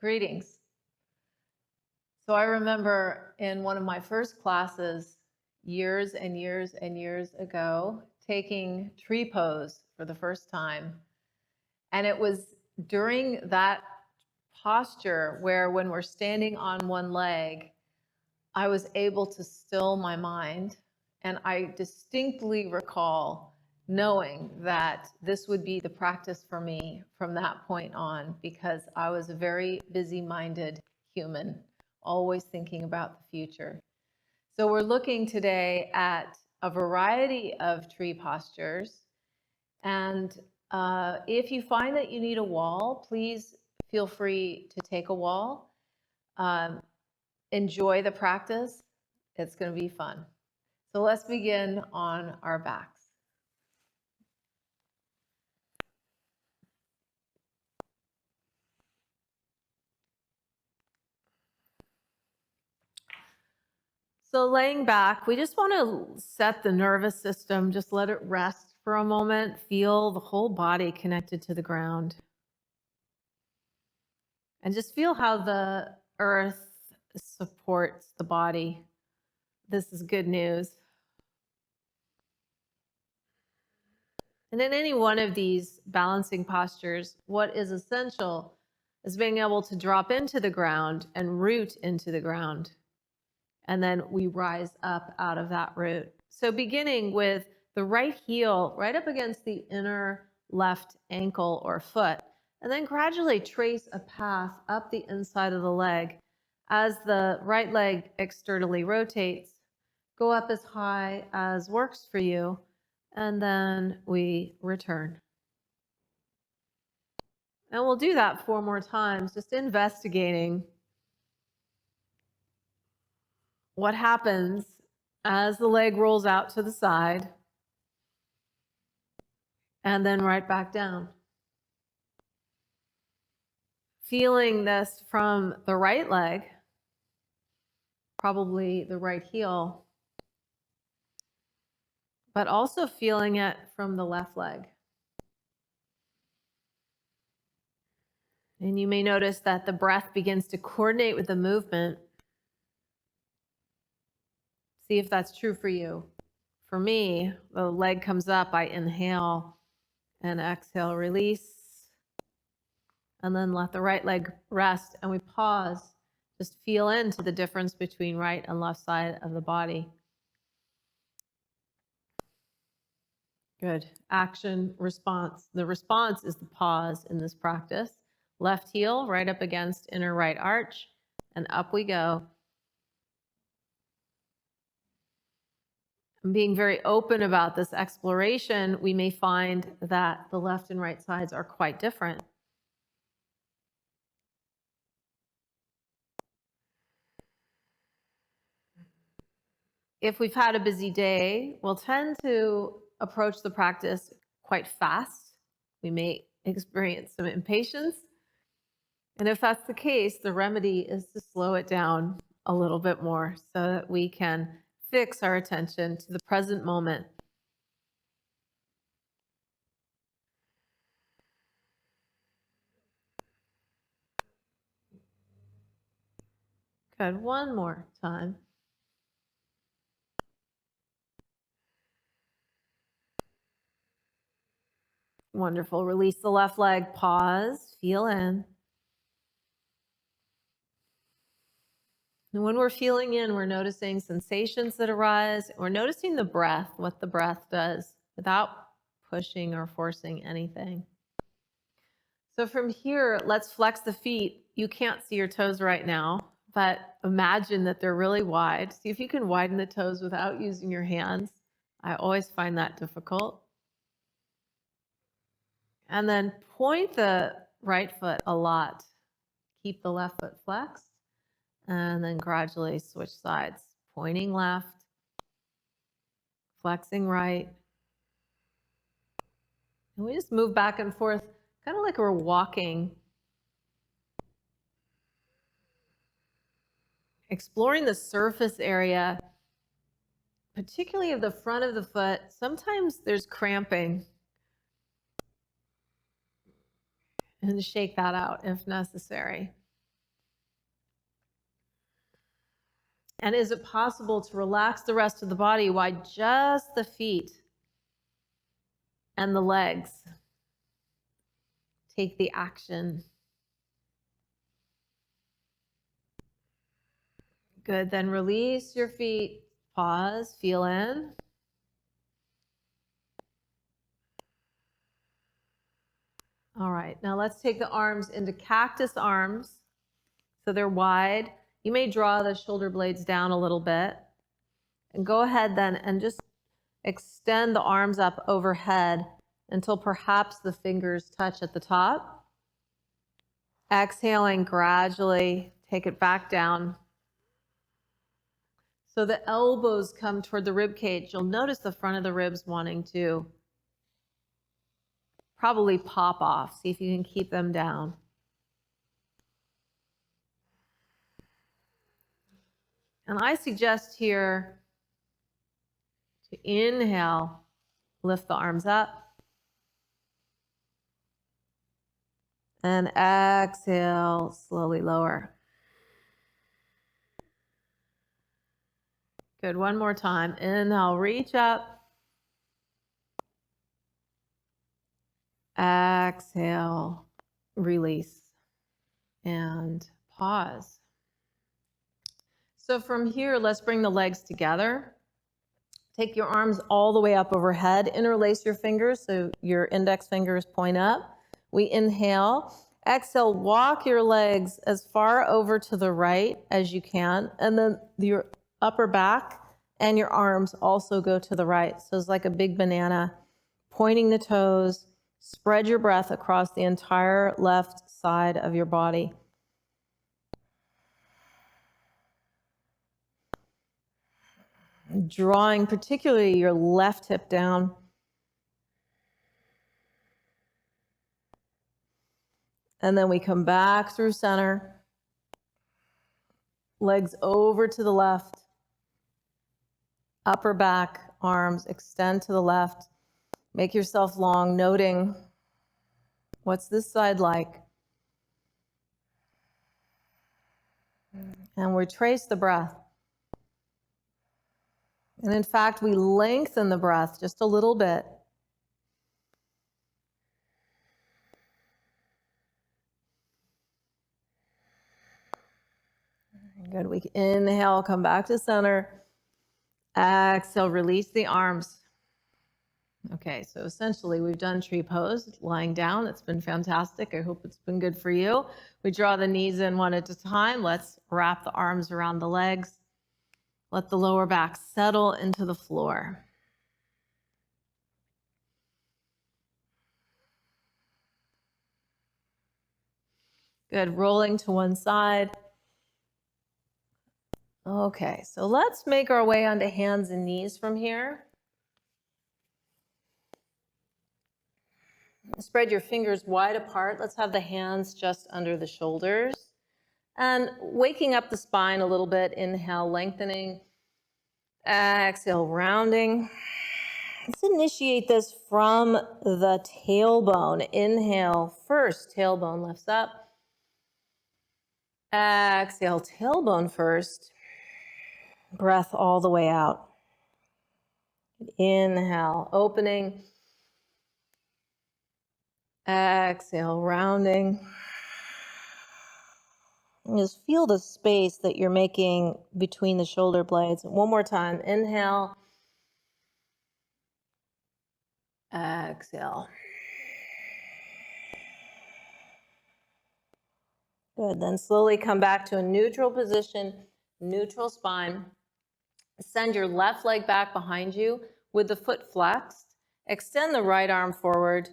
Greetings. So I remember in one of my first classes years and years and years ago taking tree pose for the first time. And it was during that posture where when we're standing on one leg, I was able to still my mind. And I distinctly recall knowing that this would be the practice for me from that point on, because I was a very busy-minded human, always thinking about the future. So we're looking today at a variety of tree postures. And if you find that you need a wall, please feel free to take a wall. Um, enjoy the practice. It's going to be fun. So let's begin on our backs. So laying back, we just want to set the nervous system, just let it rest for a moment, feel the whole body connected to the ground. And just feel how the earth supports the body. This is good news. And in any one of these balancing postures, what is essential is being able to drop into the ground and root into the ground. And then we rise up out of that root. So beginning with the right heel right up against the inner left ankle or foot, and then gradually trace a path up the inside of the leg. As the right leg externally rotates, go up as high as works for you, and then we return. And we'll do that 4 more times, just investigating what happens as the leg rolls out to the side and then right back down. Feeling this from the right leg, probably the right heel, but also feeling it from the left leg. And you may notice that the breath begins to coordinate with the movement. See if that's true for you. For me, the leg comes up, I inhale and exhale, release, and then let the right leg rest, and we pause. Just feel into the difference between right and left side of the body. Good. Action, response. The response is the pause in this practice. Left heel right up against inner right arch, and up we go. And being very open about this exploration, we may find that the left and right sides are quite different. If we've had a busy day, we'll tend to approach the practice quite fast. We may experience some impatience. And if that's the case, the remedy is to slow it down a little bit more so that we can fix our attention to the present moment. Good. One more time. Wonderful. Release the left leg. Pause. Feel in. And when we're feeling in, we're noticing sensations that arise. We're noticing the breath, what the breath does, without pushing or forcing anything. So from here, let's flex the feet. You can't see your toes right now, but imagine that they're really wide. See if you can widen the toes without using your hands. I always find that difficult. And then point the right foot a lot. Keep the left foot flexed. And then gradually switch sides. Pointing left, flexing right. And we just move back and forth, kind of like we're walking. Exploring the surface area, particularly of the front of the foot. Sometimes there's cramping. And shake that out if necessary. And is it possible to relax the rest of the body while just the feet and the legs take the action? Good. Then release your feet. Pause. Feel in. All right. Now let's take the arms into cactus arms. So they're wide. You may draw the shoulder blades down a little bit. And go ahead then and just extend the arms up overhead until perhaps the fingers touch at the top. Exhaling gradually, take it back down. So the elbows come toward the rib cage. You'll notice the front of the ribs wanting to probably pop off. See if you can keep them down. And I suggest here to inhale, lift the arms up. And exhale, slowly lower. Good, one more time. Inhale, reach up. Exhale, release. And pause. So from here, let's bring the legs together. Take your arms all the way up overhead. Interlace your fingers so your index fingers point up. We inhale. Exhale, walk your legs as far over to the right as you can. And then your upper back and your arms also go to the right. So it's like a big banana, pointing the toes. Spread your breath across the entire left side of your body. Drawing particularly your left hip down. And then we come back through center. Legs over to the left. Upper back, arms extend to the left. Make yourself long, noting what's this side like. And we trace the breath. And in fact, we lengthen the breath just a little bit. Good. We inhale, come back to center. Exhale, release the arms. Okay, so essentially we've done tree pose, lying down. It's been fantastic. I hope it's been good for you. We draw the knees in one at a time. Let's wrap the arms around the legs. Let the lower back settle into the floor. Good, rolling to one side. Okay, so let's make our way onto hands and knees from here. Spread your fingers wide apart. Let's have the hands just under the shoulders. And waking up the spine a little bit. Inhale, lengthening. Exhale, rounding. Let's initiate this from the tailbone. Inhale, first tailbone lifts up. Exhale, tailbone first. Breath all the way out. Inhale, opening. Exhale, rounding. And just feel the space that you're making between the shoulder blades. One more time. Inhale. Exhale. Good. Then slowly come back to a neutral position, neutral spine. Send your left leg back behind you with the foot flexed. Extend the right arm forward.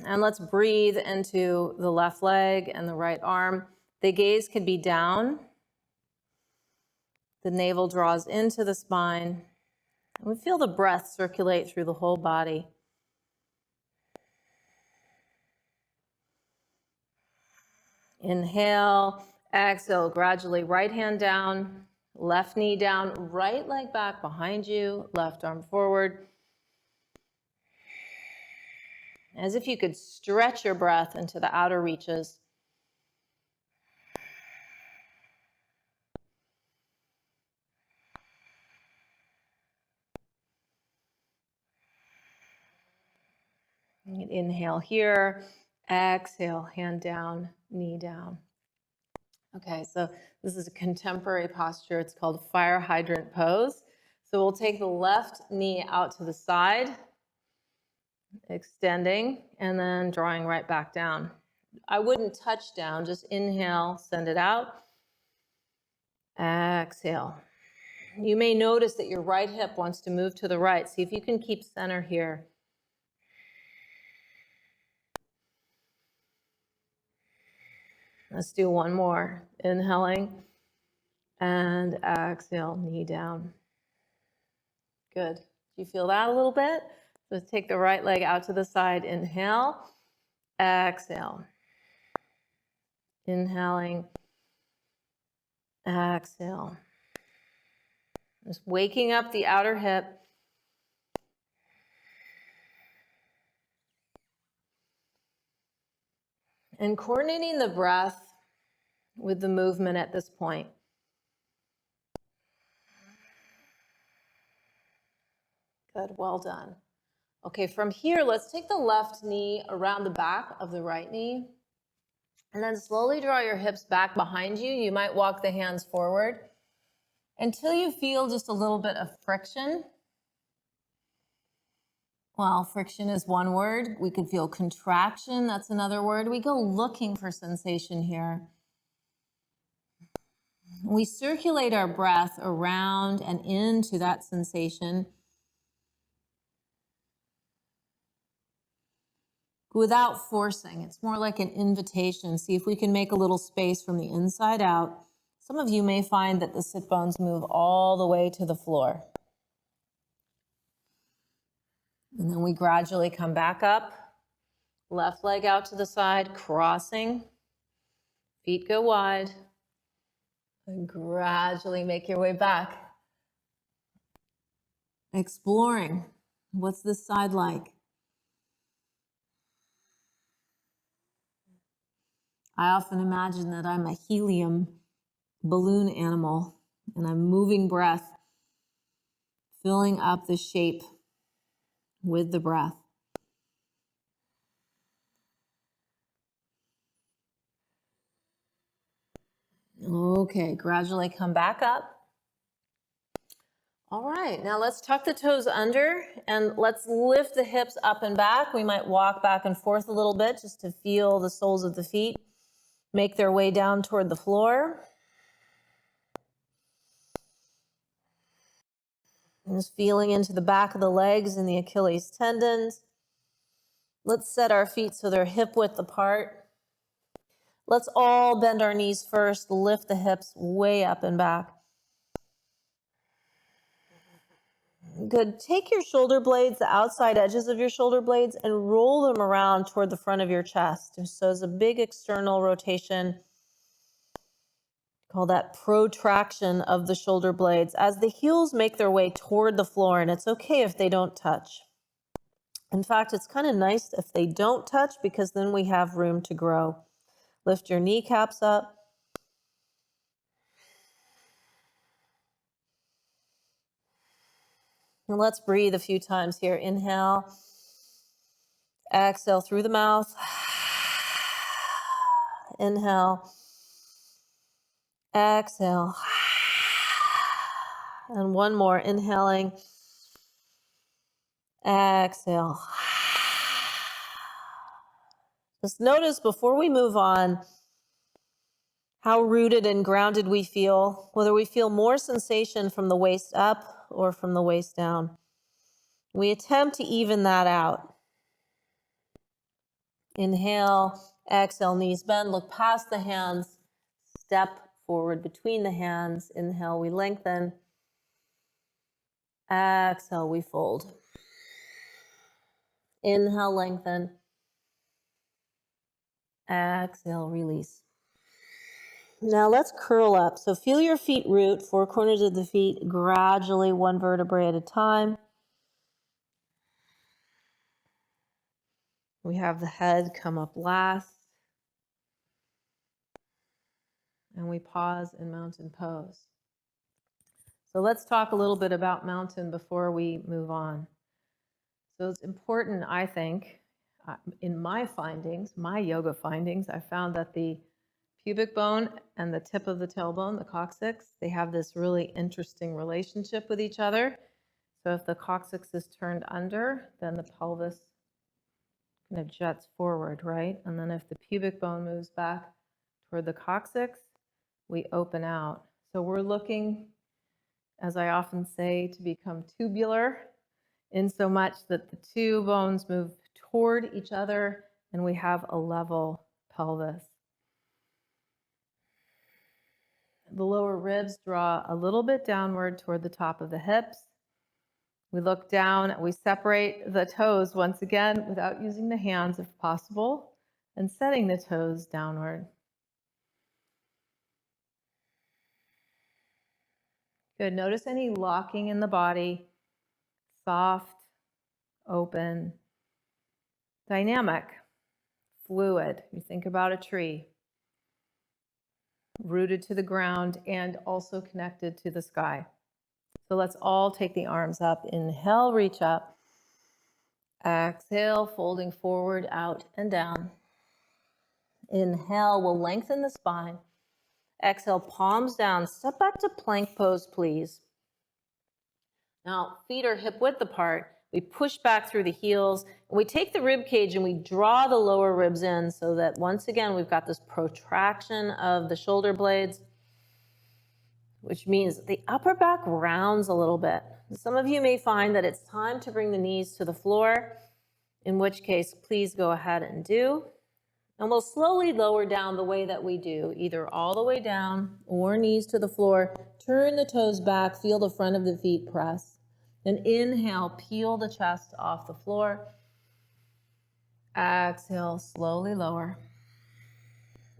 And let's breathe into the left leg and the right arm. The gaze could be down. The navel draws into the spine. And we feel the breath circulate through the whole body. Inhale, exhale, gradually right hand down, left knee down, right leg back behind you, left arm forward. As if you could stretch your breath into the outer reaches. Inhale here, exhale, hand down, knee down. Okay, so this is a contemporary posture. It's called fire hydrant pose. So we'll take the left knee out to the side, extending, and then drawing right back down. I wouldn't touch down, just inhale, send it out. Exhale. You may notice that your right hip wants to move to the right. See if you can keep center here. Let's do one more. Inhaling and exhale, knee down. Good. Do you feel that a little bit? So take the right leg out to the side. Inhale, exhale. Inhaling, exhale. Just waking up the outer hip. And coordinating the breath with the movement at this point. Good, well done. Okay, from here, let's take the left knee around the back of the right knee. And then slowly draw your hips back behind you. You might walk the hands forward until you feel just a little bit of friction. Well, friction is one word. We could feel contraction. That's another word. We go looking for sensation here. We circulate our breath around and into that sensation without forcing. It's more like an invitation. See if we can make a little space from the inside out. Some of you may find that the sit bones move all the way to the floor. And then we gradually come back up. Left leg out to the side, crossing. Feet go wide. And gradually make your way back. Exploring. What's this side like? I often imagine that I'm a helium balloon animal and I'm moving breath, filling up the shape with the breath. Okay, gradually come back up. All right, now let's tuck the toes under and let's lift the hips up and back. We might walk back and forth a little bit just to feel the soles of the feet make their way down toward the floor. Just feeling into the back of the legs and the Achilles tendons. Let's set our feet so they're hip width apart. Let's all bend our knees first, lift the hips way up and back. Good. Take your shoulder blades, the outside edges of your shoulder blades, and roll them around toward the front of your chest. So it's a big external rotation. Call that protraction of the shoulder blades as the heels make their way toward the floor, and it's okay if they don't touch. In fact, it's kind of nice if they don't touch because then we have room to grow. Lift your kneecaps up. And let's breathe a few times here. Inhale. Exhale through the mouth. Inhale. Exhale. And one more. Inhaling. Exhale. Just notice before we move on how rooted and grounded we feel, whether we feel more sensation from the waist up or from the waist down. We attempt to even that out. Inhale, exhale, knees bend, look past the hands, step forward between the hands. Inhale, we lengthen. Exhale, we fold. Inhale, lengthen. Exhale, release. Now let's curl up. So feel your feet root, four corners of the feet, gradually one vertebrae at a time. We have the head come up last. And we pause in mountain pose. So let's talk a little bit about mountain before we move on. So it's important, I think, in my findings, my yoga findings, I found that the pubic bone and the tip of the tailbone, the coccyx, they have this really interesting relationship with each other. So if the coccyx is turned under, then the pelvis kind of juts forward, right? And then if the pubic bone moves back toward the coccyx, we open out. So we're looking, as I often say, to become tubular, in so much that the two bones move toward each other and we have a level pelvis. The lower ribs draw a little bit downward toward the top of the hips. We look down, we separate the toes once again without using the hands if possible, and setting the toes downward. Good. Notice any locking in the body, soft, open, dynamic, fluid. You think about a tree, rooted to the ground and also connected to the sky. So let's all take the arms up. Inhale, reach up. Exhale, folding forward, out and down. Inhale, we'll lengthen the spine. Exhale, palms down. Step back to plank pose, please. Now, feet are hip width apart. We push back through the heels. And we take the rib cage and we draw the lower ribs in so that once again, we've got this protraction of the shoulder blades, which means the upper back rounds a little bit. Some of you may find that it's time to bring the knees to the floor, in which case, please go ahead and do. And we'll slowly lower down the way that we do, either all the way down or knees to the floor. Turn the toes back, feel the front of the feet press. Then inhale, peel the chest off the floor. Exhale, slowly lower.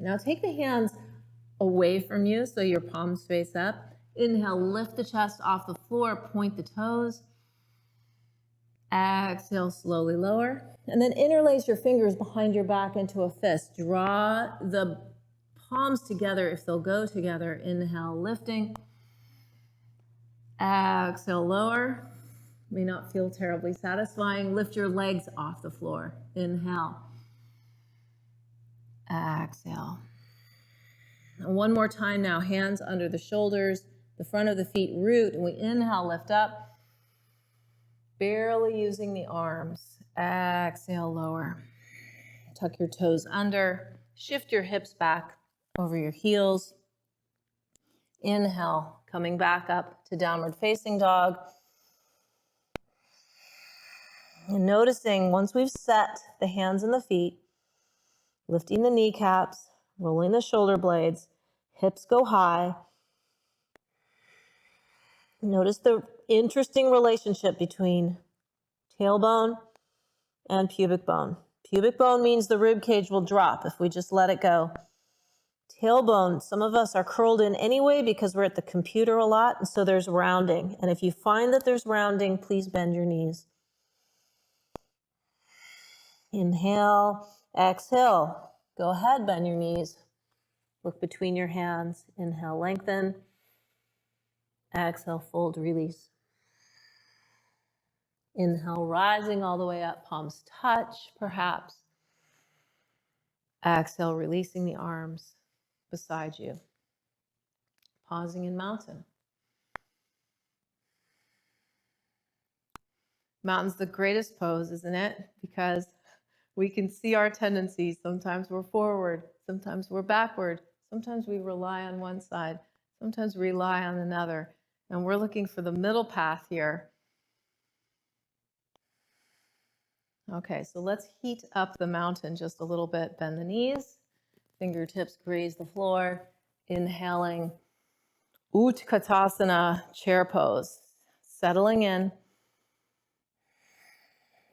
Now take the hands away from you so your palms face up. Inhale, lift the chest off the floor, point the toes. Exhale, slowly lower. And then interlace your fingers behind your back into a fist. Draw the palms together if they'll go together. Inhale, lifting. Exhale, lower. May not feel terribly satisfying. Lift your legs off the floor. Inhale. Exhale. And one more time now, hands under the shoulders, the front of the feet root, and we inhale, lift up, barely using the arms. Exhale, lower. Tuck your toes under, shift your hips back over your heels. Inhale, coming back up to downward facing dog. And noticing once we've set the hands and the feet, lifting the kneecaps, rolling the shoulder blades, hips go high. Notice the interesting relationship between tailbone and pubic bone. Pubic bone means the rib cage will drop if we just let it go. Tailbone, some of us are curled in anyway because we're at the computer a lot, and so there's rounding. And if you find that there's rounding, please bend your knees. Inhale, exhale. Go ahead, bend your knees. Look between your hands. Inhale, lengthen. Exhale, fold, release. Inhale, rising all the way up, palms touch, perhaps. Exhale, releasing the arms beside you. Pausing in mountain. Mountain's the greatest pose, isn't it? Because we can see our tendencies. Sometimes we're forward, sometimes we're backward, sometimes we rely on one side, sometimes we rely on another. And we're looking for the middle path here. Okay, so let's heat up the mountain just a little bit. Bend the knees, fingertips graze the floor. Inhaling, Utkatasana, chair pose. Settling in.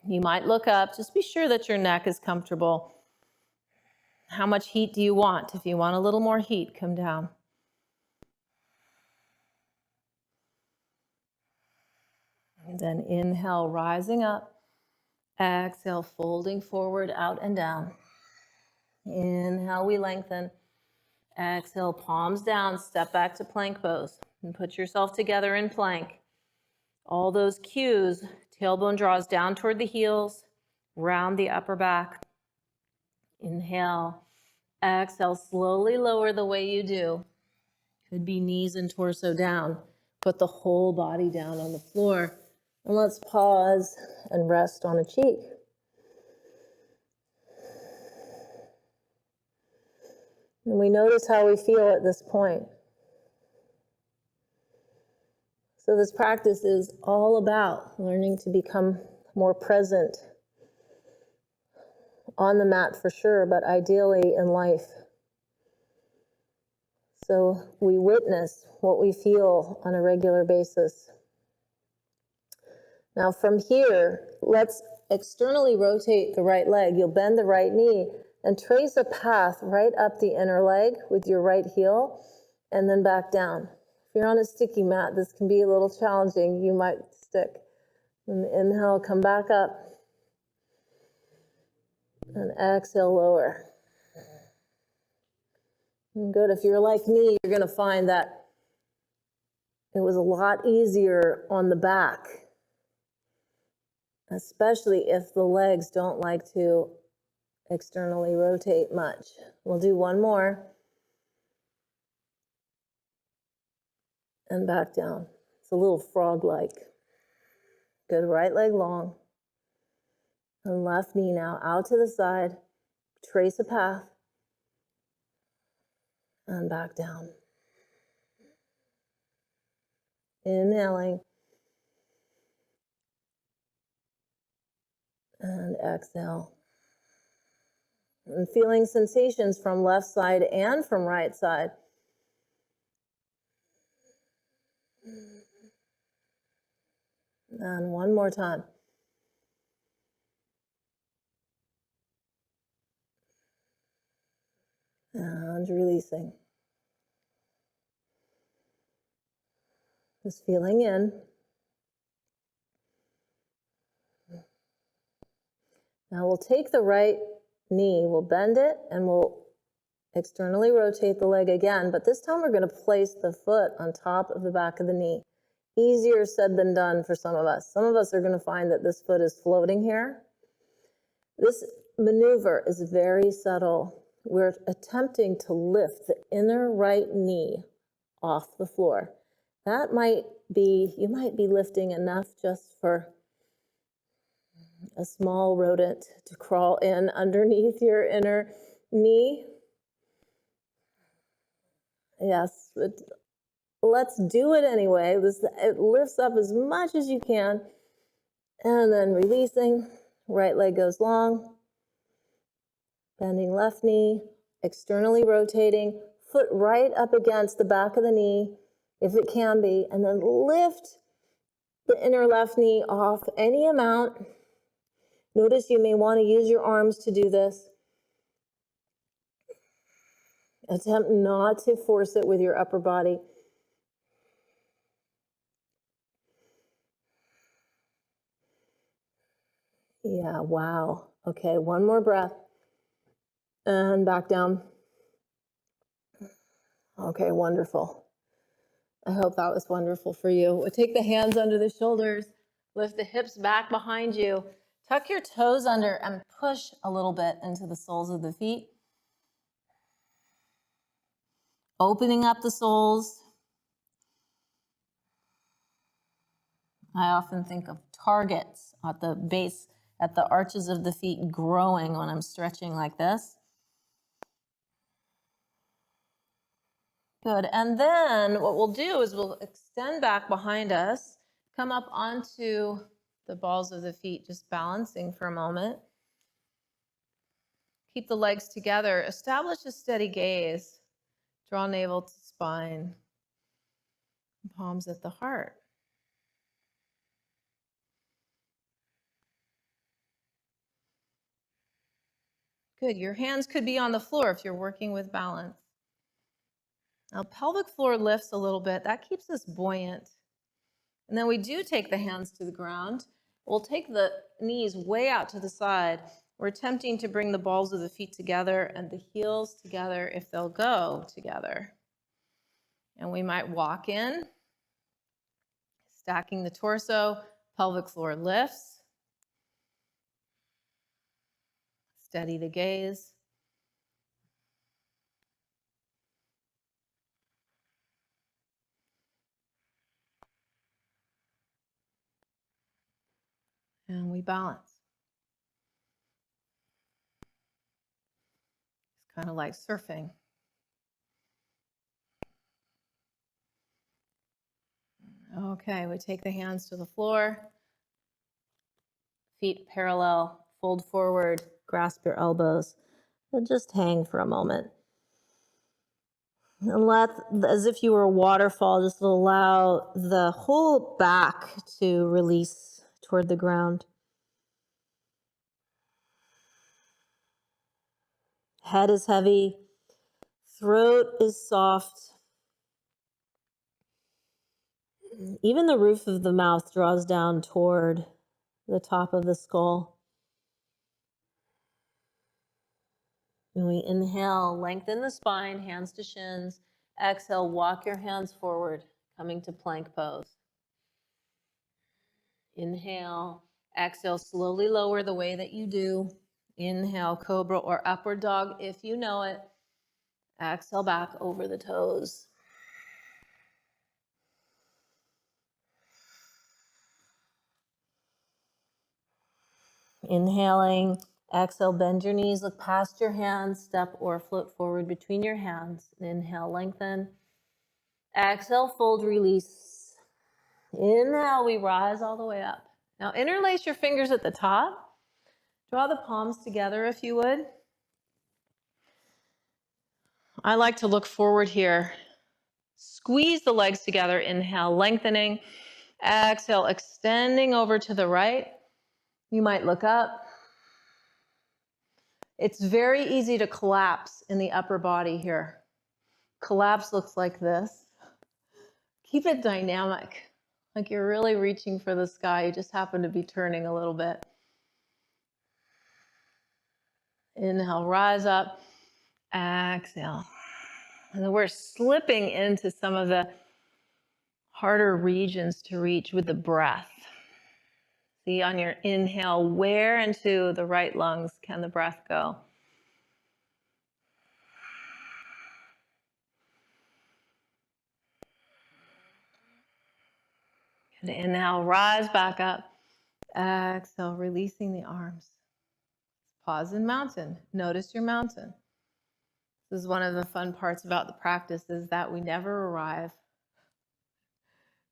You might look up, just be sure that your neck is comfortable. How much heat do you want? If you want a little more heat, come down. And then inhale, rising up. Exhale, folding forward, out and down. Inhale, we lengthen. Exhale, palms down, step back to plank pose. And put yourself together in plank. All those cues, tailbone draws down toward the heels, round the upper back. Inhale, exhale, slowly lower the way you do. Could be knees and torso down. Put the whole body down on the floor. And let's pause and rest on a cheek. And we notice how we feel at this point. So this practice is all about learning to become more present on the mat for sure, but ideally in life. So we witness what we feel on a regular basis. Now from here, let's externally rotate the right leg. You'll bend the right knee and trace a path right up the inner leg with your right heel and then back down. If you're on a sticky mat, this can be a little challenging. You might stick. And inhale, come back up. And exhale, lower. And good. If you're like me, you're going to find that it was a lot easier on the back, especially if the legs don't like to externally rotate much. We'll do one more. And back down. It's a little frog-like. Good, right leg long. And left knee now out to the side. Trace a path. And back down. Inhaling. And exhale. And feeling sensations from left side and from right side. And one more time. And releasing. Just feeling in. Now we'll take the right knee, we'll bend it, and we'll externally rotate the leg again, but this time we're going to place the foot on top of the back of the knee. Easier said than done for some of us. Some of us are going to find that this foot is floating here. This maneuver is very subtle. We're attempting to lift the inner right knee off the floor. That might be, you might be lifting enough just for a small rodent to crawl in underneath your inner knee. Yes, but let's do it anyway. It lifts up as much as you can. And then releasing, right leg goes long. Bending left knee, externally rotating, foot right up against the back of the knee, if it can be, and then lift the inner left knee off any amount. Notice you may want to use your arms to do this. Attempt not to force it with your upper body. Yeah, wow. Okay, one more breath. And back down. Okay, wonderful. I hope that was wonderful for you. We'll take the hands under the shoulders, lift the hips back behind you, tuck your toes under and push a little bit into the soles of the feet. Opening up the soles. I often think of targets at the base, at the arches of the feet growing when I'm stretching like this. Good, and then what we'll do is we'll extend back behind us, come up onto the balls of the feet, just balancing for a moment. Keep the legs together, establish a steady gaze, draw navel to spine, palms at the heart. Good, your hands could be on the floor if you're working with balance. Now pelvic floor lifts a little bit, that keeps us buoyant. And then we do take the hands to the ground. We'll take the knees way out to the side. We're attempting to bring the balls of the feet together and the heels together if they'll go together. And we might walk in, stacking the torso, pelvic floor lifts. Steady the gaze. And we balance. It's kind of like surfing. Okay, we take the hands to the floor. Feet parallel, fold forward, grasp your elbows, and just hang for a moment. And let, as if you were a waterfall, just allow the whole back to release toward the ground. Head is heavy, throat is soft. Even the roof of the mouth draws down toward the top of the skull. And we inhale, lengthen the spine, hands to shins. Exhale, walk your hands forward, coming to plank pose. Inhale, exhale, slowly lower the way that you do. Inhale, cobra or upward dog if you know it. Exhale back over the toes. Inhaling, exhale, bend your knees, look past your hands, step or float forward between your hands. Inhale, lengthen. Exhale, fold, release. Inhale, we rise all the way up. Now interlace your fingers at the top. Draw the palms together if you would. I like to look forward here. Squeeze the legs together, inhale, lengthening. Exhale, extending over to the right. You might look up. It's very easy to collapse in the upper body here. Collapse looks like this. Keep it dynamic, like you're really reaching for the sky. You just happen to be turning a little bit. Inhale, rise up. Exhale. And then we're slipping into some of the harder regions to reach with the breath. See, on your inhale, where into the right lungs can the breath go? And inhale, rise back up. Exhale, releasing the arms. Pause in mountain. Notice your mountain. This is one of the fun parts about the practice, is that we never arrive.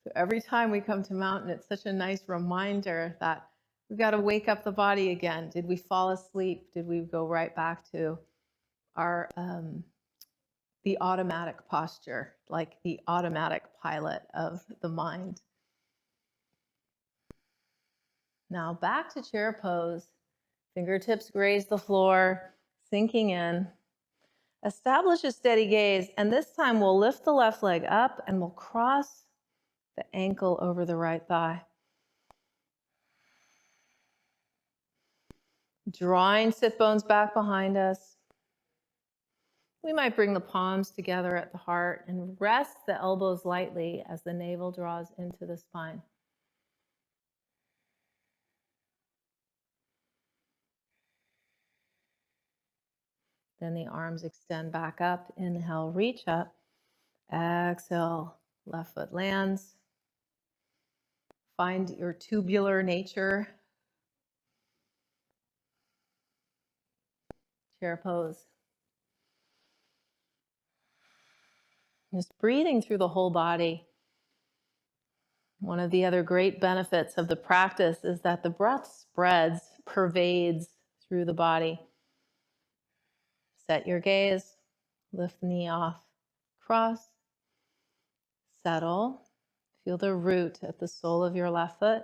So every time we come to mountain, it's such a nice reminder that we've got to wake up the body again. Did we fall asleep? Did we go right back to our the automatic posture, like the automatic pilot of the mind? Now back to chair pose. Fingertips graze the floor, sinking in. Establish a steady gaze, and this time we'll lift the left leg up and we'll cross the ankle over the right thigh. Drawing sit bones back behind us. We might bring the palms together at the heart and rest the elbows lightly as the navel draws into the spine. Then the arms extend back up. Inhale, reach up. Exhale, left foot lands. Find your tubular nature. Chair pose. Just breathing through the whole body. One of the other great benefits of the practice is that the breath spreads, pervades through the body. Set your gaze, lift the knee off, cross, settle. Feel the root at the sole of your left foot.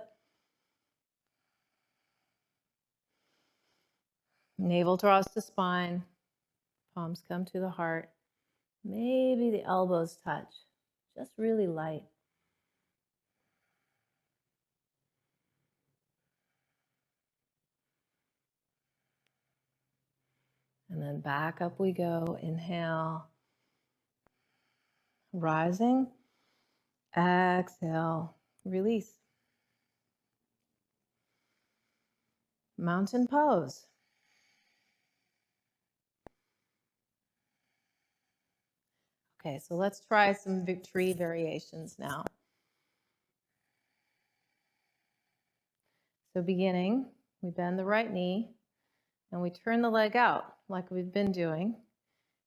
Navel draws to spine, palms come to the heart. Maybe the elbows touch, just really light. And then back up we go. Inhale, rising. Exhale, release. Mountain pose. Okay, so let's try some tree variations now. So beginning, we bend the right knee and we turn the leg out like we've been doing.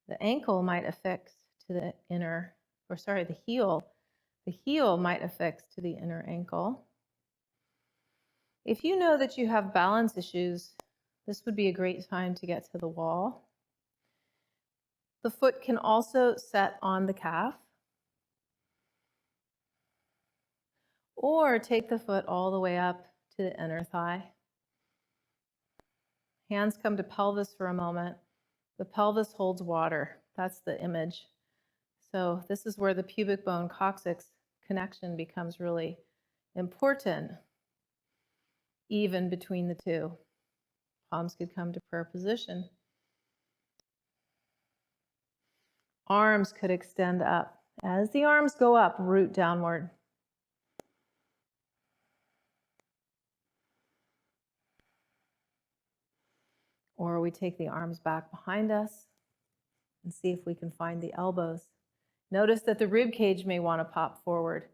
The ankle might affix to the inner, or sorry, the heel. The heel might affix to the inner ankle. If you know that you have balance issues, this would be a great time to get to the wall. The foot can also set on the calf, or take the foot all the way up to the inner thigh. Hands come to pelvis for a moment. The pelvis holds water. That's the image. So this is where the pubic bone coccyx connection becomes really important, even between the two. Palms could come to prayer position. Arms could extend up. As the arms go up, root downward. Or we take the arms back behind us and see if we can find the elbows. Notice that the rib cage may want to pop forward.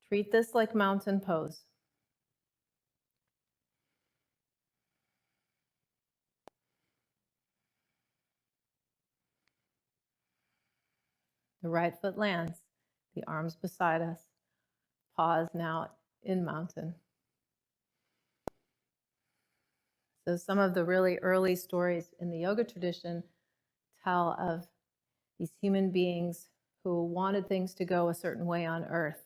Treat this like mountain pose. The right foot lands, the arms beside us. Pause now in mountain. So some of the really early stories in the yoga tradition tell of these human beings who wanted things to go a certain way on earth.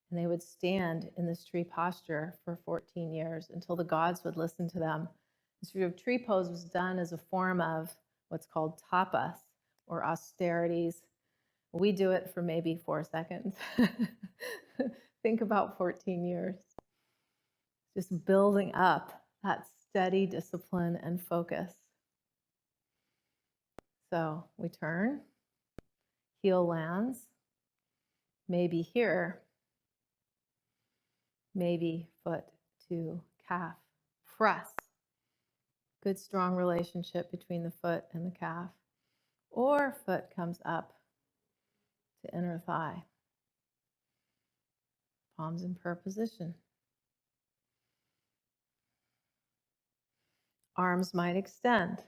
And they would stand in this tree posture for 14 years until the gods would listen to them. This sort of tree pose was done as a form of what's called tapas, or austerities. We do it for maybe 4 seconds. Think about 14 years. Just building up that steady discipline and focus. So we turn, heel lands, maybe here, maybe foot to calf. Press. Good strong relationship between the foot and the calf. Or foot comes up to inner thigh. Palms in prayer position. Arms might extend.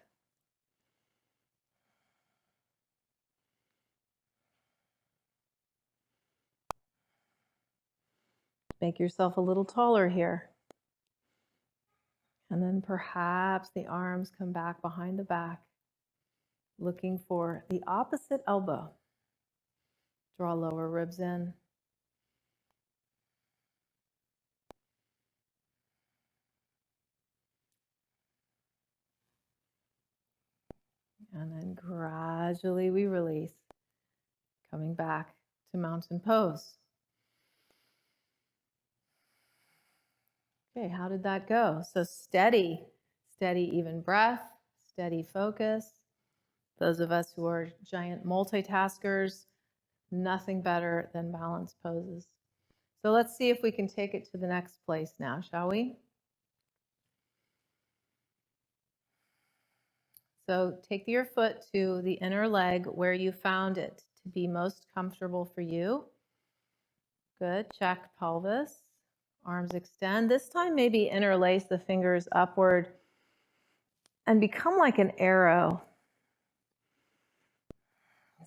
Make yourself a little taller here. And then perhaps the arms come back behind the back, looking for the opposite elbow. Draw lower ribs in. And then gradually we release, coming back to mountain pose. Okay, how did that go? So steady, even breath, steady focus. Those of us who are giant multitaskers, nothing better than balanced poses. So let's see if we can take it to the next place now, shall we? So take your foot to the inner leg where you found it to be most comfortable for you. Good, check pelvis. Arms extend. This time maybe interlace the fingers upward and become like an arrow.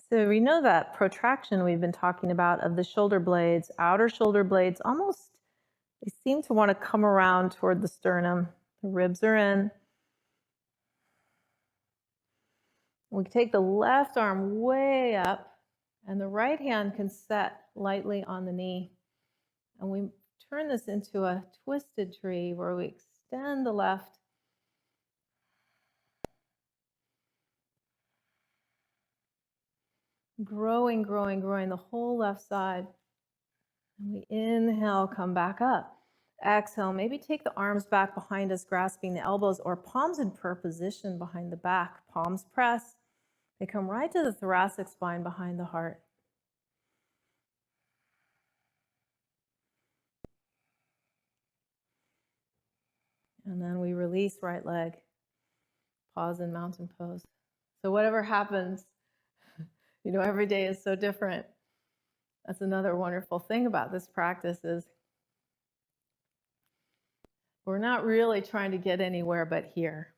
So we know that protraction we've been talking about of the shoulder blades, outer shoulder blades, almost, they seem to want to come around toward the sternum. The ribs are in. We take the left arm way up and the right hand can set lightly on the knee. And we turn this into a twisted tree where we extend the left. Growing, growing, growing the whole left side. And we inhale, come back up. Exhale, maybe take the arms back behind us, grasping the elbows, or palms in prayer position behind the back. Palms press. They come right to the thoracic spine behind the heart. And then we release right leg. Pause in mountain pose. So whatever happens, You know, every day is so different. That's another wonderful thing about this practice is we're not really trying to get anywhere but here.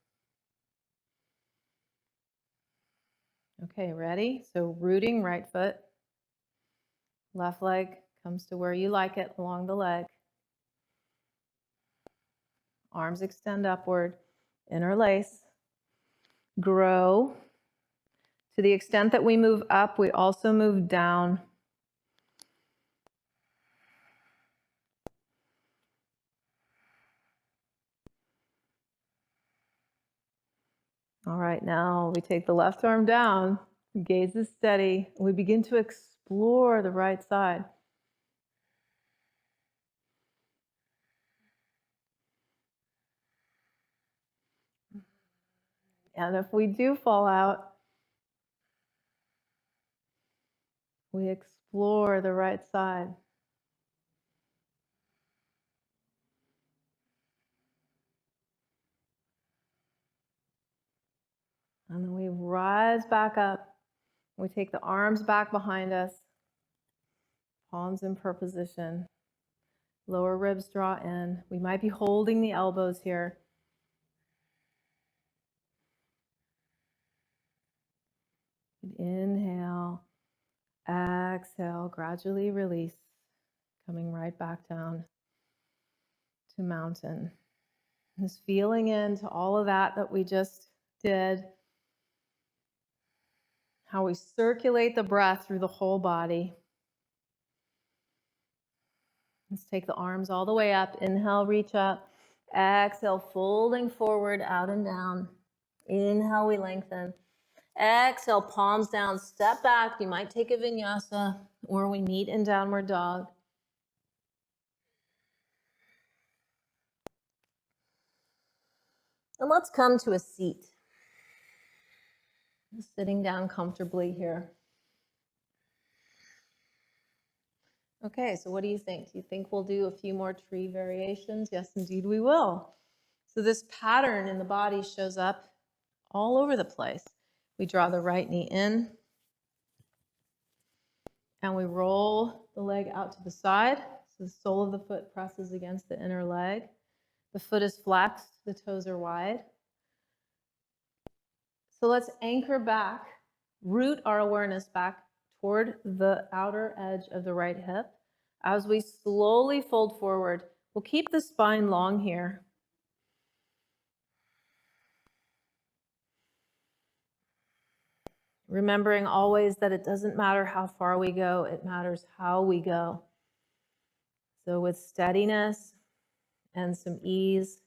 Okay, ready? So rooting right foot, left leg comes to where you like it along the leg. Arms extend upward, interlace, grow. To the extent that we move up, we also move down. All right, now we take the left arm down, gaze is steady, and we begin to explore the right side. And if we do fall out, we explore the right side. And then we rise back up. We take the arms back behind us, palms in prayer position, lower ribs draw in. We might be holding the elbows here. Inhale, exhale, gradually release, coming right back down to mountain. Just feeling into all of that we just did, how we circulate the breath through the whole body. Let's take the arms all the way up. Inhale, reach up. Exhale, folding forward, out and down. Inhale, we lengthen. Exhale, palms down, step back. You might take a vinyasa, or we meet in downward dog. And let's come to a seat. Sitting down comfortably here. Okay, so what do you think? Do you think we'll do a few more tree variations? Yes, indeed we will. So this pattern in the body shows up all over the place. We draw the right knee in, and we roll the leg out to the side. So the sole of the foot presses against the inner leg. The foot is flexed, the toes are wide. So let's anchor back, root our awareness back toward the outer edge of the right hip. As we slowly fold forward, we'll keep the spine long here. Remembering always that it doesn't matter how far we go, it matters how we go. So with steadiness and some ease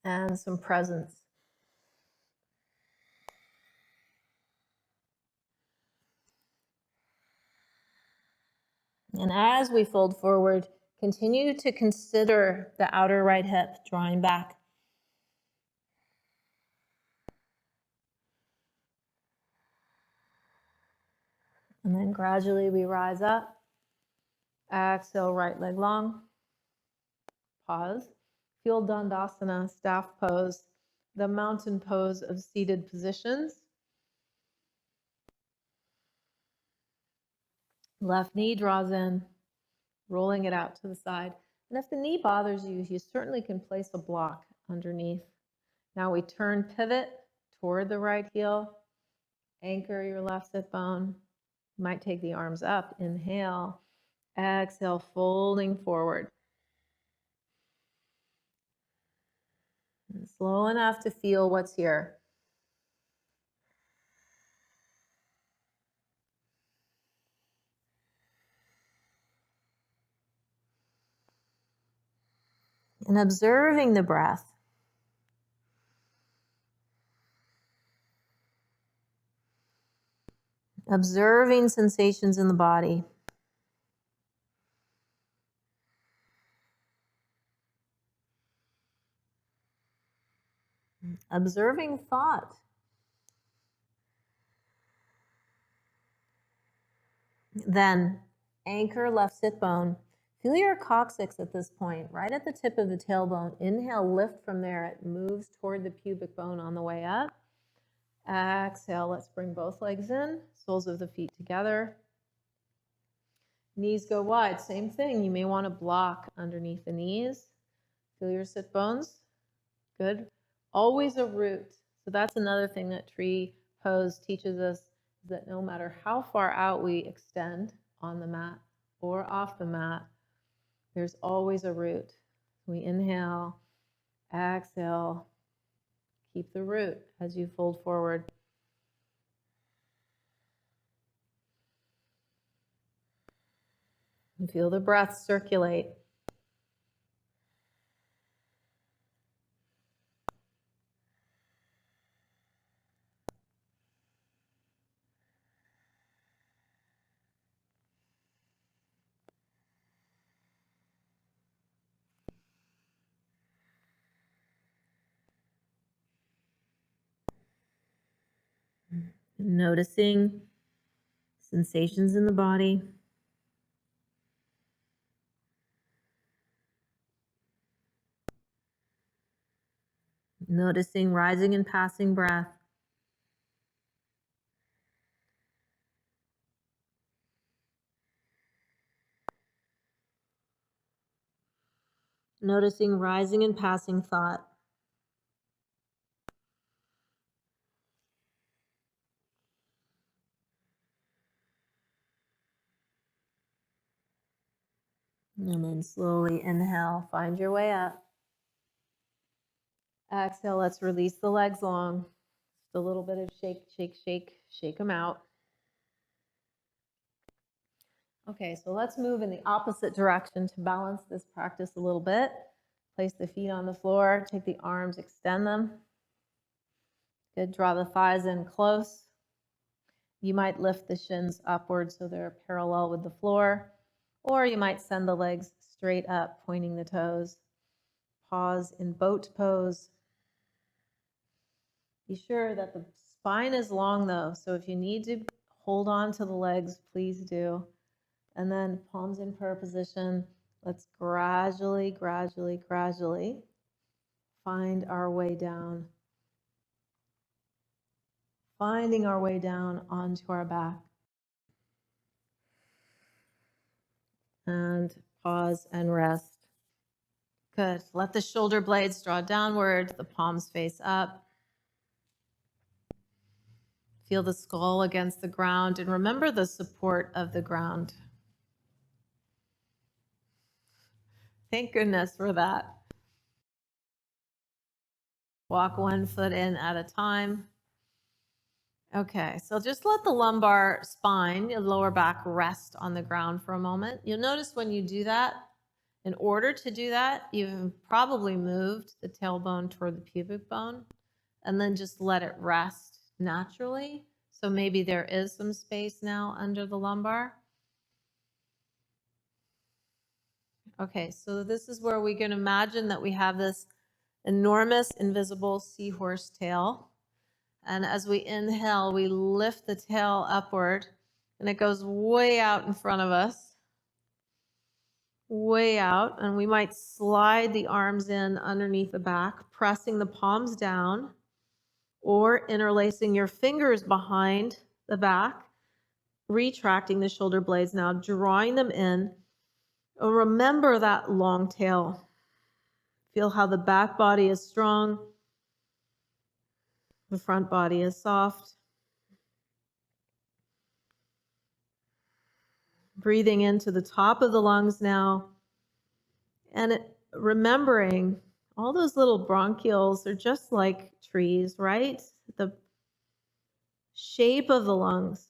and some presence. And as we fold forward, continue to consider the outer right hip drawing back. And then gradually we rise up. Exhale, right leg long. Pause. Feel Dandasana, staff pose, the mountain pose of seated positions. Left knee draws in, rolling it out to the side. And if the knee bothers you, you certainly can place a block underneath. Now we turn pivot toward the right heel, anchor your left sit bone. You might take the arms up, inhale, exhale, folding forward. And slow enough to feel what's here. And observing the breath. Observing sensations in the body. Observing thought. Then anchor left sit bone. Feel your coccyx at this point, right at the tip of the tailbone. Inhale, lift from there. It moves toward the pubic bone on the way up. Exhale, let's bring both legs in, soles of the feet together. Knees go wide, same thing. You may want to block underneath the knees. Feel your sit bones. Good. Always a root. So that's another thing that tree pose teaches us, is that no matter how far out we extend on the mat or off the mat, there's always a root. We inhale, exhale, keep the root as you fold forward. And feel the breath circulate. Noticing sensations in the body. Noticing rising and passing breath. Noticing rising and passing thought. And then slowly inhale, find your way up. Exhale, let's release the legs long. Just a little bit of shake, shake, shake, shake them out. Okay, so let's move in the opposite direction to balance this practice a little bit. Place the feet on the floor, take the arms, extend them. Good, draw the thighs in close. You might lift the shins upward so they're parallel with the floor, or you might send the legs straight up, pointing the toes. Pause in boat pose. Be sure that the spine is long though, so if you need to hold on to the legs, please do. And then palms in prayer position. Let's gradually, gradually, gradually find our way down. Finding our way down onto our back. And pause and rest. Good. Let the shoulder blades draw downward, the palms face up. Feel the skull against the ground and remember the support of the ground. Thank goodness for that. Walk one foot in at a time. Okay, so just let the lumbar spine, your lower back, rest on the ground for a moment. You'll notice when you do that, in order to do that, you've probably moved the tailbone toward the pubic bone and then just let it rest naturally. So maybe there is some space now under the lumbar. Okay, so this is where we can imagine that we have this enormous invisible seahorse tail. And as we inhale, we lift the tail upward and it goes way out in front of us. Way out, and we might slide the arms in underneath the back, pressing the palms down or interlacing your fingers behind the back, retracting the shoulder blades now, drawing them in. Remember that long tail. Feel how the back body is strong, the front body is soft. Breathing into the top of the lungs now, and remembering all those little bronchioles are just like trees, right? The shape of the lungs.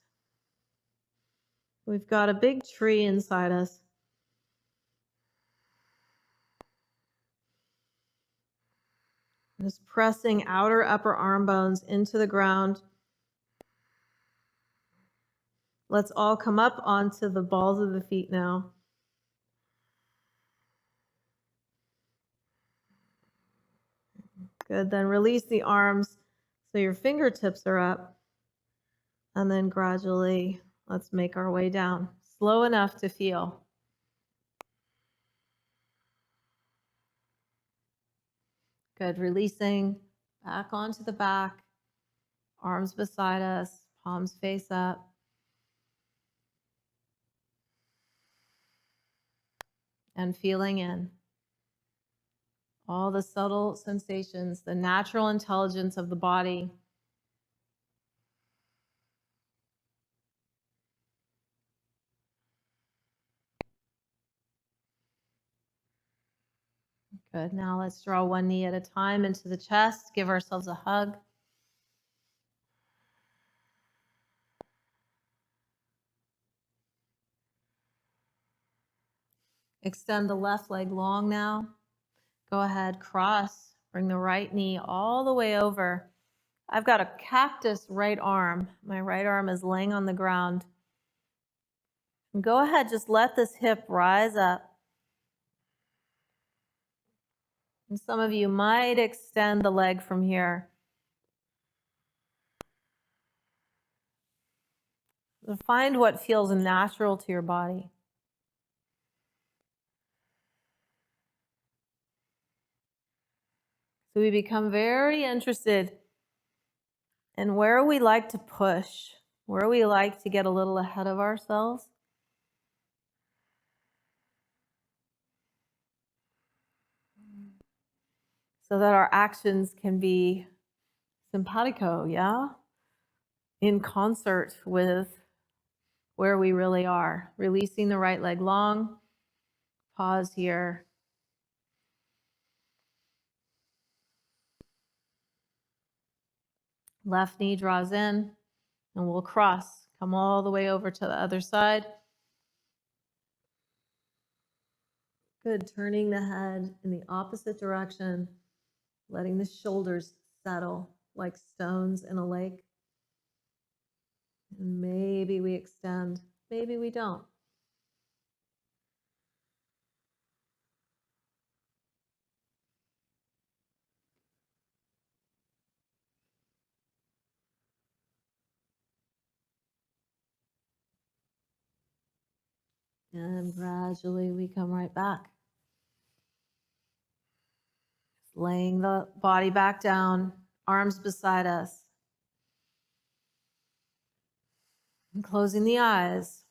We've got a big tree inside us. Just pressing outer upper arm bones into the ground. Let's all come up onto the balls of the feet now. Good, then release the arms so your fingertips are up. And then gradually, let's make our way down. Slow enough to feel. Good, releasing back onto the back. Arms beside us, palms face up. And feeling in all the subtle sensations, the natural intelligence of the body. Good. Now let's draw one knee at a time into the chest. Give ourselves a hug. Extend the left leg long now. Go ahead, cross. Bring the right knee all the way over. I've got a cactus right arm. My right arm is laying on the ground. And go ahead, just let this hip rise up. And some of you might extend the leg from here. Find what feels natural to your body. So we become very interested in where we like to push, where we like to get a little ahead of ourselves. So that our actions can be simpatico, yeah? In concert with where we really are. Releasing the right leg long. Pause here. Left knee draws in, and we'll cross. Come all the way over to the other side. Good. Turning the head in the opposite direction, letting the shoulders settle like stones in a lake. And maybe we extend, maybe we don't. And gradually we come right back. Laying the body back down, arms beside us. And closing the eyes.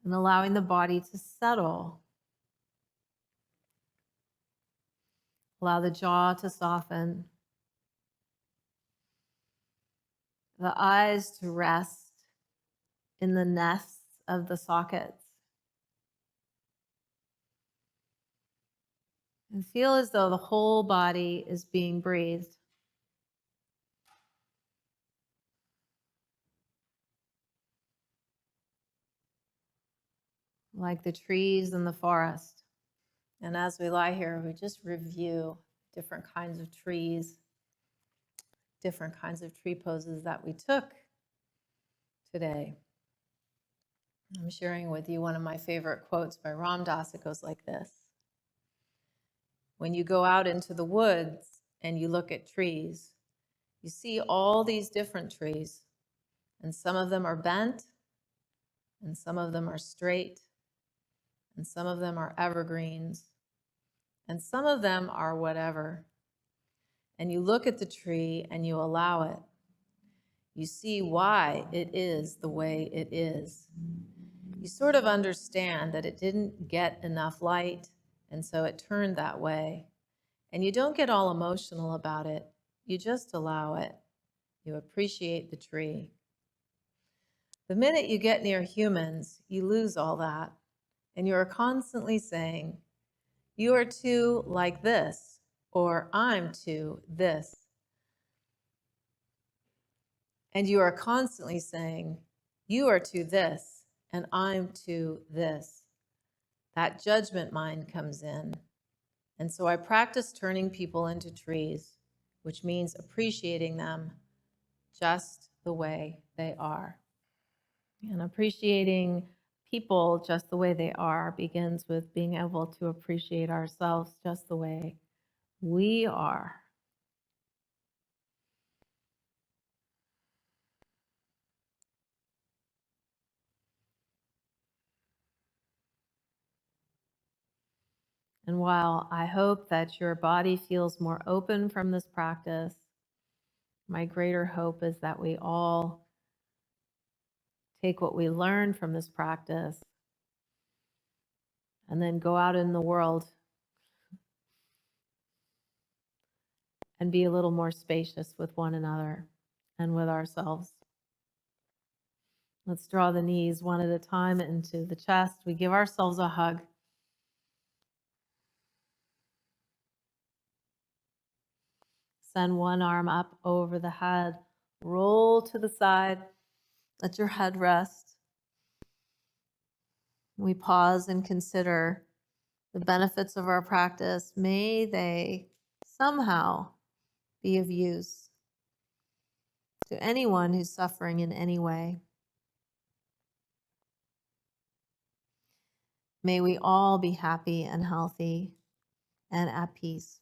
And allowing the body to settle. Allow the jaw to soften. The eyes to rest in the nests of the sockets. And feel as though the whole body is being breathed. Like the trees in the forest. And as we lie here, we just review different kinds of trees, different kinds of tree poses that we took today. I'm sharing with you one of my favorite quotes by Ram Dass. It goes like this. When you go out into the woods and you look at trees, you see all these different trees, and some of them are bent, and some of them are straight, and some of them are evergreens, and some of them are whatever. And you look at the tree and you allow it. You see why it is the way it is. You sort of understand that it didn't get enough light, and so it turned that way. And you don't get all emotional about it. You just allow it. You appreciate the tree. The minute you get near humans, you lose all that. And you are constantly saying, you are too like this, or I'm too this. And you are constantly saying, you are to this, and I'm to this. That judgment mind comes in. And so I practice turning people into trees, which means appreciating them just the way they are. And appreciating people just the way they are begins with being able to appreciate ourselves just the way we are. And while I hope that your body feels more open from this practice, my greater hope is that we all take what we learn from this practice and then go out in the world and be a little more spacious with one another and with ourselves. Let's draw the knees one at a time into the chest. We give ourselves a hug. Send one arm up over the head. Roll to the side. Let your head rest. We pause and consider the benefits of our practice. May they somehow be of use to anyone who's suffering in any way. May we all be happy and healthy and at peace.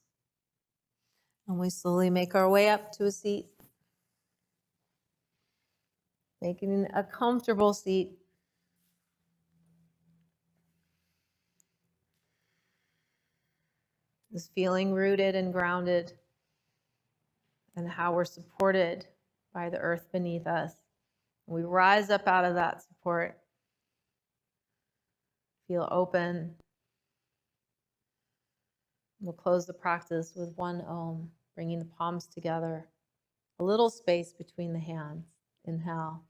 And we slowly make our way up to a seat, making a comfortable seat. This feeling rooted and grounded, and how we're supported by the earth beneath us. We rise up out of that support. Feel open. We'll close the practice with one Om, bringing the palms together. A little space between the hands. Inhale.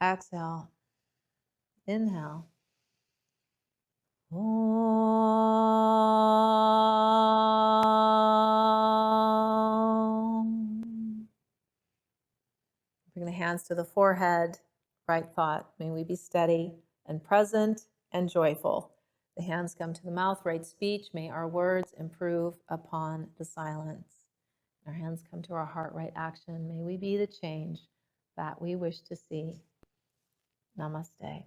Exhale. Inhale. Om. Bring the hands to the forehead. Right thought. May we be steady and present and joyful. The hands come to the mouth. Right speech. May our words improve upon the silence. Our hands come to our heart. Right action. May we be the change that we wish to see. Namaste.